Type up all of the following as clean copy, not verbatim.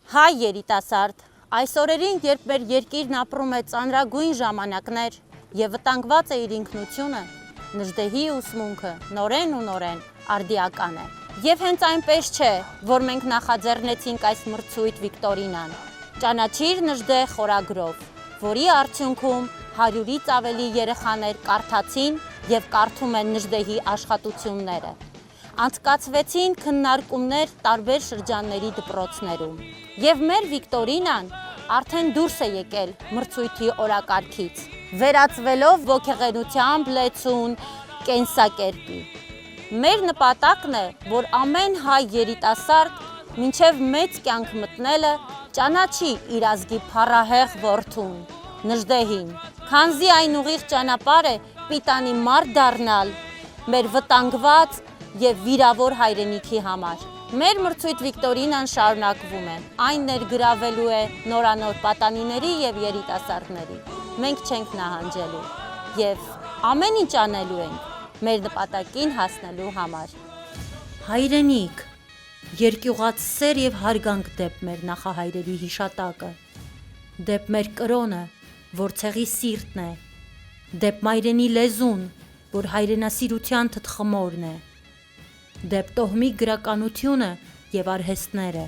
Հայ երիտասարդ, այս օրերին, երբ մեր երկիրն ապրում է ծանրագույն ժամանակներ և վտանգված է իր ինքնությունը, Նժդեհի ուսմունքը նորեն ու նորեն արդիական է։ Եվ հենց այնպես չէ, որ մենք նախաձեռնեցինք այս մրցույթ Վիկտորինան, «Ճանաչիր Նժդեհ» խորագրով, որի արդյունքում 100-ից ավելի երեխաներ կարդացին և կարդում են Նժդեհի աշխատությունները։ Անցկացվեցին քննարկումներ տարբեր շրջանների դպրոցներում։ Եվ մեր Վիկտորինան արդեն դուրս է եկել մրցույթի օրակարգից, վերածվելով ոգեղենությամբ լեցուն կենսակերպի։ Մեր նպատակն է, որ ամեն հայ երիտասարդ մինչև մեծ կյանք մտնելը ճանաչի իր ազգի փառահեղ որդուն, Նժդեհին, քանզի այն ուղիղ ճանապարհ է պիտանի մարդ դառնալ մեր վտանգված և վիրավոր հայրենիքի համար։ Մեր մրցույթ Վիկտորինան շարունակվում է, այն ներգրավելու է նորանոր պատանիների և երիտասարդների։ Մենք չենք նահանջելու և ամեն ինչ անելու ենք մեր նպատակին հասնելու համար։ Հայրենիք, երկյուղած սեր և հարգանք դեպ մեր նախահայրերի հիշատակը, դեպ մեր կրոնը, որ ցեղի սիրտն է, դեպ մայրենի լեզուն, որ հայրենասիրության թտխմորն է, դեպ տոհմի գրականությունը և արհեստները,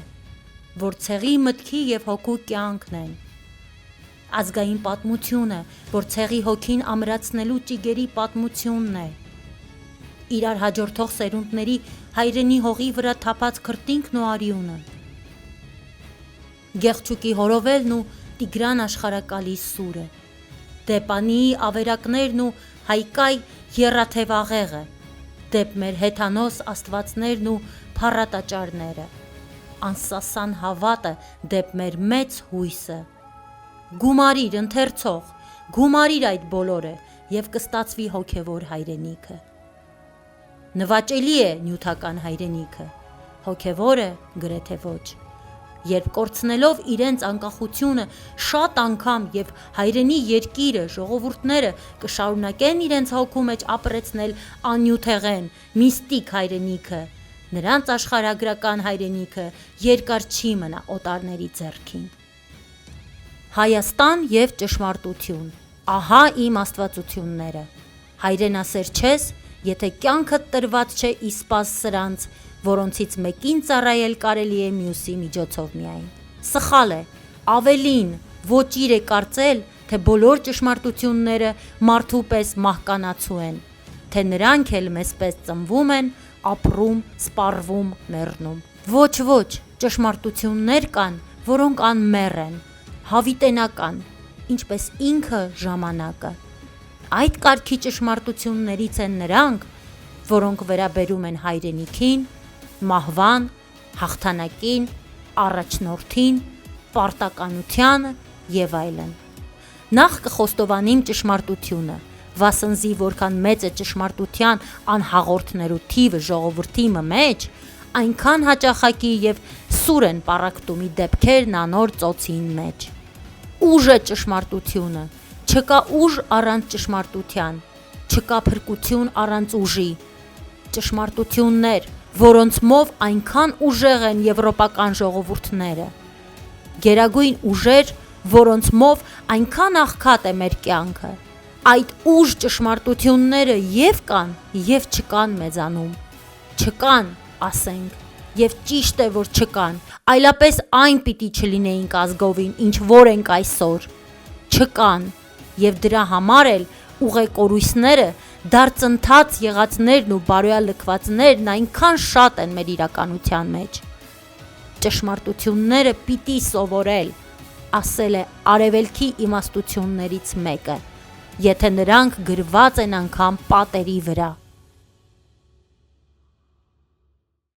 որ ցեղի մտքի և հոգու կյանքն են, ազգային պատմությունը, որ ցեղի հոգին ամրացնելու ճիգերի պատմությունն է, իրար հաջորդող սերունդների հայրենի հողի վրա թափած քրտինքն ու արյունը, Գեղչուկի հորովելն ու Տիգրան աշխարհակալի սուրը, Դեպանիի ավերակներն ու Հայկայ եռաթև աղեղը, դեպ մեր հեթանոս աստվածներն ու փառատաճարները, անսասան հավատը դեպ մեր մեծ հույսը։ Գումարիր, ընթերցող, գումարիր այդ բոլորը և կստացվի հոգևոր հայրենիքը։ Նվաճելի է նյութական հայրենիքը, հոգևորը գրեթե ոչ։ Երբ կորցնելով իրենց անկախությունը շատ անգամ և հայրենի երկիրը, ժողովուրդները կշարունակեն իրենց հոգու մեջ ապրեցնել աննյութեղեն, միստիկ հայրենիքը, նրանց աշխարհագրական հայրենիքը երկար չի մնա օտարների ձեռքին։ Հայաստան և ճշմարտություն, ահա իմ աստվածությունները։ Հայրենասեր չես, եթե կյանքդ տրված չէ իսպաս սրանց, որոնցից մեկին ծառայել կարելի է մյուսի միջոցով միայն։ Սխալ է, ավելին, ոճիր է կարծել, թե բոլոր ճշմարտությունները մարդու պես մահկանացու են, թե նրանք էլ մեզ պես ծնվում են, ապրում, սպառվում, մեռնում։ Ոչ, ճշմարտություններ կան, որոնք անմեռ են, հավիտենական, ինչպես ինքը ժամանակը։ Այդ կարգի ճշմարտություններից են նրանք, որոնք վերաբերում են հայրենիքին, մահվան, հաղթանակին, առաջնորդին, պարտականությանը և այլն։ Նախ կխոստովանիմ ճշմարտությունը, վասնզի որքան մեծ է ճշմարտության անհաղորդներու թիվը ժողովրդի մեջ, այնքան հաճախակի և սուր են պառակտումի դեպքերն անոր ծոցին մեջ։ Ուժ է ճշմարտությունը, չկա ուժ առանց ճշմարտության, չկա փրկություն առանց ուժի։ Ճշմարտություններ, որոնցմով այնքան ուժեղ են եվրոպական ժողովուրդները, գերագույն ուժեր, որոնցմով այնքան աղքատ է մեր կյանքը, այդ ուժ ճշմարտությունները և կան, և չկան մեզանում։ Չկան, ասենք, և ճիշտ է, որ չկան, այլապես այն պիտի չլինեինք ազգովին, ինչ որ ենք այսօր։ Չկան, և դրա համար էլ ուղեկորույսները, դարծընթաց եղածներն ու բարոյալքվածներն այնքան շատ են մեր իրականության մեջ։ Ճշմարտությունները պիտի սովորել, ասել է արևելքի իմաստություններից մեկը, եթե նրանք գրված են անգամ պատերի վրա։